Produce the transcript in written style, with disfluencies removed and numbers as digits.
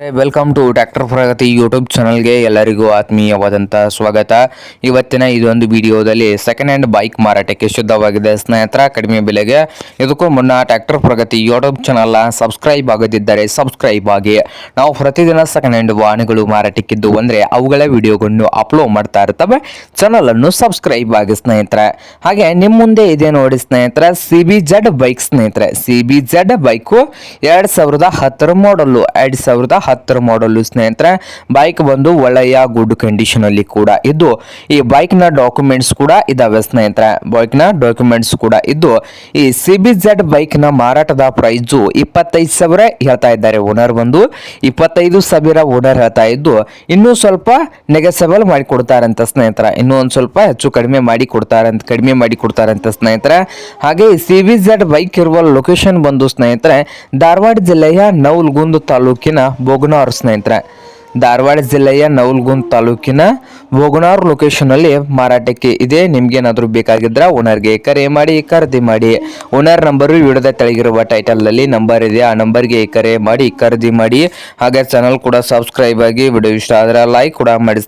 Welcome to tractor Pragati YouTube ಚಾನಲ್ಗೆ ಎಲ್ಲರಿಗೂ ಆತ್ಮೀಯವಾದಂಥ ಸ್ವಾಗತ. ಇವತ್ತಿನ ಇದೊಂದು ವಿಡಿಯೋದಲ್ಲಿ ಸೆಕೆಂಡ್ ಹ್ಯಾಂಡ್ ಬೈಕ್ ಮಾರಾಟಕ್ಕೆ ಶುದ್ಧವಾಗಿದೆ ಸ್ನೇಹಿತರ, ಕಡಿಮೆ ಬೆಲೆಗೆ. ಇದಕ್ಕೂ ಮುನ್ನ ಟ್ರ್ಯಾಕ್ಟರ್ ಪ್ರಗತಿ ಯೂಟ್ಯೂಬ್ ಚಾನಲ್ನ ಸಬ್ಸ್ಕ್ರೈಬ್ ಆಗದಿದ್ದರೆ ಸಬ್ಸ್ಕ್ರೈಬ್ ಆಗಿ. ನಾವು ಪ್ರತಿದಿನ ಸೆಕೆಂಡ್ ಹ್ಯಾಂಡ್ ವಾಹನಗಳು ಮಾರಾಟಕ್ಕಿದ್ದು ಅಂದರೆ ಅವುಗಳ ವಿಡಿಯೋಗಳನ್ನು ಅಪ್ಲೋಡ್ ಮಾಡ್ತಾ ಇರ್ತವೆ. ಚಾನಲನ್ನು ಸಬ್ಸ್ಕ್ರೈಬ್ ಆಗಿ ಸ್ನೇಹಿತರೆ. ಹಾಗೆ ನಿಮ್ಮ ಮುಂದೆ ಇದೆ ನೋಡಿ ಸ್ನೇಹಿತರೆ, CBZ ಬೈಕ್ ಸ್ನೇಹಿತರೆ. CBZ ಬೈಕು 2010 ಮಾಡಲು 2010 ಮಾಡಲು ಸ್ನೇಹಿತರೆ. ಬೈಕ್ ಬಂದು ಒಳ್ಳೆಯ ಗುಡ್ ಕಂಡೀಷನ್ ಅಲ್ಲಿ ಕೂಡ ಇದ್ದು, ಈ ಬೈಕ್ ನ ಡಾಕ್ಯುಮೆಂಟ್ಸ್ ಕೂಡ ಇದಾವೆ ಸ್ನೇಹಿತರೆ. ಬೈಕ್ ನ ಡಾಕ್ಯುಮೆಂಟ್ಸ್ ಕೂಡ ಇದ್ದು, ಈ CBZ ಬೈಕ್ ನ ಮಾರಾಟದ ಪ್ರೈಸ್ 25,000 ಹೇಳ್ತಾ ಇದ್ದಾರೆ. ಓನರ್ ಬಂದು 25,000 ಓನರ್ ಹೇಳ್ತಾ ಇದ್ದು, ಇನ್ನೂ ಸ್ವಲ್ಪ ನೆಗೆಸಬಲ್ ಮಾಡಿ ಕೊಡ್ತಾರಂತ ಸ್ನೇಹಿತರೆ. ಇನ್ನೂ ಒಂದು ಸ್ವಲ್ಪ ಹೆಚ್ಚು ಕಡಿಮೆ ಮಾಡಿ ಕೊಡ್ತಾರಂತ ಸ್ನೇಹಿತರೆ. ಹಾಗೆ CBZ ಬೈಕ್ ಇರುವ ಲೊಕೇಶನ್ ಬಂದು ಸ್ನೇಹಿತರೆ ಧಾರವಾಡ ಜಿಲ್ಲೆಯ ನವಲಗುಂದ ತಾಲೂಕಿನ ಬೋಗನಾರ್ ಸ್ನೇಹಿತರೆ. ಧಾರವಾಡ ಜಿಲ್ಲೆಯ ನವಲಗುಂದ ತಾಲೂಕಿನ ಬೋಗನಾರ್ ಲೊಕೇಶನ್ ಅಲ್ಲಿ ಮಾರಾಟಕ್ಕೆ ಇದೆ. ನಿಮ್ಗೇನಾದ್ರೂ ಬೇಕಾಗಿದ್ರೆ ಓನರ್ಗೆ ಕರೆ ಮಾಡಿ, ಖರೀದಿ ಮಾಡಿ. ಓನರ್ ನಂಬರು ವಿಡಿಯೋದ ತೆಳಗಿರುವ ಟೈಟಲ್ ಅಲ್ಲಿ ನಂಬರ್ ಇದೆ, ಆ ನಂಬರ್ಗೆ ಕರೆ ಮಾಡಿ ಖರೀದಿ ಮಾಡಿ. ಹಾಗೆ ಚಾನಲ್ ಕೂಡ ಸಬ್ಸ್ಕ್ರೈಬ್ ಆಗಿ. ವಿಡಿಯೋ ಇಷ್ಟ ಆದ್ರೆ ಲೈಕ್ ಕೂಡ ಮಾಡಿ.